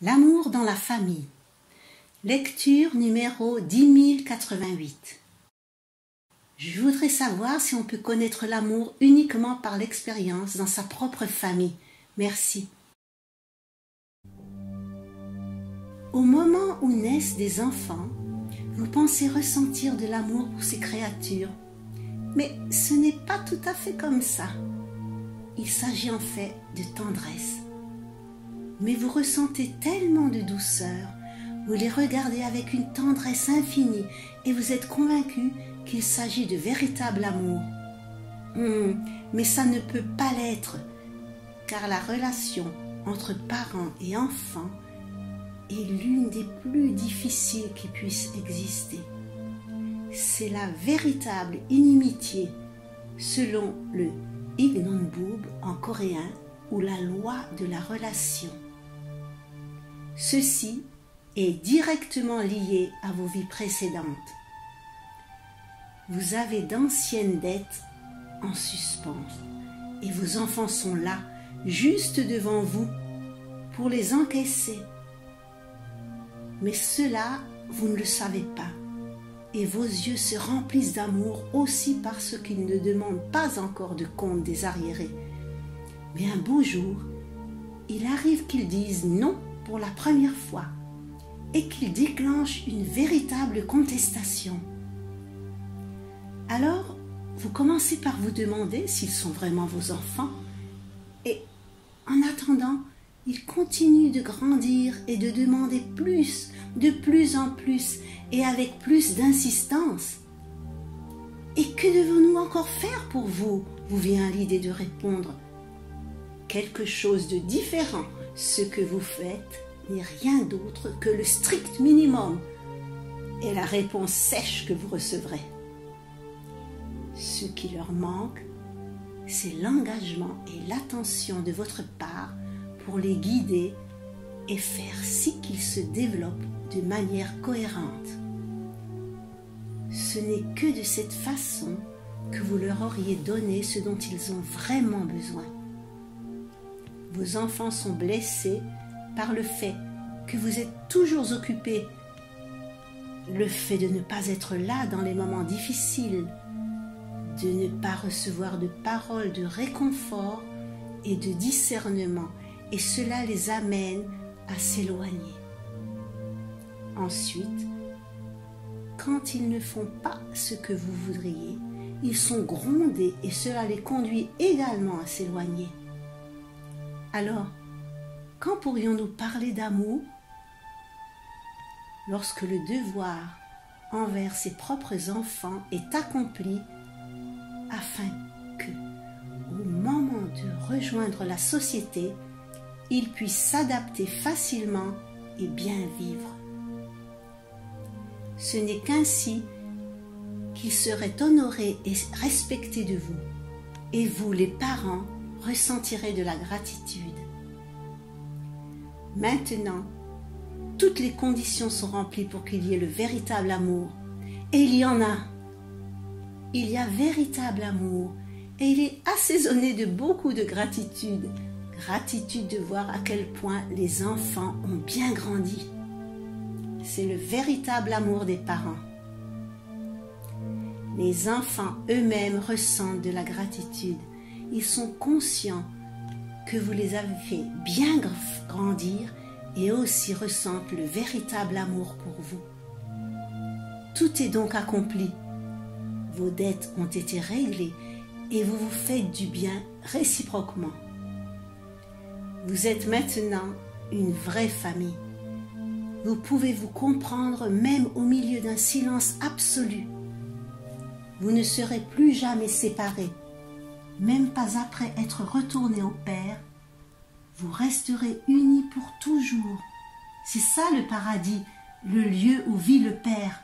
L'amour dans la famille. Lecture numéro 10088. Je voudrais savoir si on peut connaître l'amour uniquement par l'expérience dans sa propre famille. Merci. Au moment où naissent des enfants, vous pensez ressentir de l'amour pour ces créatures. Mais ce n'est pas tout à fait comme ça. Il s'agit en fait de tendresse. Mais vous ressentez tellement de douceur, vous les regardez avec une tendresse infinie et vous êtes convaincu qu'il s'agit de véritable amour. Mais ça ne peut pas l'être, car la relation entre parents et enfants est l'une des plus difficiles qui puissent exister. C'est la véritable inimitié, selon le Ignonbub en coréen, ou la loi de la relation. Ceci est directement lié à vos vies précédentes. Vous avez d'anciennes dettes en suspens et vos enfants sont là, juste devant vous, pour les encaisser. Mais cela, vous ne le savez pas, et vos yeux se remplissent d'amour aussi parce qu'ils ne demandent pas encore de compte des arriérés. Mais un beau jour, il arrive qu'ils disent non pour la première fois et qu'ils déclenchent une véritable contestation. Alors, vous commencez par vous demander s'ils sont vraiment vos enfants et, en attendant, ils continuent de grandir et de demander plus, de plus en plus et avec plus d'insistance. Et que devons-nous encore faire pour vous ? Vous vient l'idée de répondre. Quelque chose de différent. Ce que vous faites n'est rien d'autre que le strict minimum et la réponse sèche que vous recevrez. Ce qui leur manque, c'est l'engagement et l'attention de votre part pour les guider et faire si qu'ils se développent de manière cohérente. Ce n'est que de cette façon que vous leur auriez donné ce dont ils ont vraiment besoin. Vos enfants sont blessés par le fait que vous êtes toujours occupés, le fait de ne pas être là dans les moments difficiles, de ne pas recevoir de paroles de réconfort et de discernement, et cela les amène à s'éloigner. Ensuite, quand ils ne font pas ce que vous voudriez, ils sont grondés et cela les conduit également à s'éloigner. Alors, quand pourrions-nous parler d'amour lorsque le devoir envers ses propres enfants est accompli afin que, au moment de rejoindre la société, ils puissent s'adapter facilement et bien vivre. Ce n'est qu'ainsi qu'ils seraient honorés et respectés de vous, et vous, les parents, ressentirez de la gratitude. Maintenant, toutes les conditions sont remplies pour qu'il y ait le véritable amour. Et il y en a. Il y a véritable amour. Et il est assaisonné de beaucoup de gratitude. Gratitude de voir à quel point les enfants ont bien grandi. C'est le véritable amour des parents. Les enfants eux-mêmes ressentent de la gratitude. Ils sont conscients que vous les avez fait bien grandir et aussi ressentent le véritable amour pour vous. Tout est donc accompli. Vos dettes ont été réglées et vous vous faites du bien réciproquement. Vous êtes maintenant une vraie famille. Vous pouvez vous comprendre même au milieu d'un silence absolu. Vous ne serez plus jamais séparés. Même pas après être retourné au Père, vous resterez unis pour toujours. C'est ça le paradis, le lieu où vit le Père.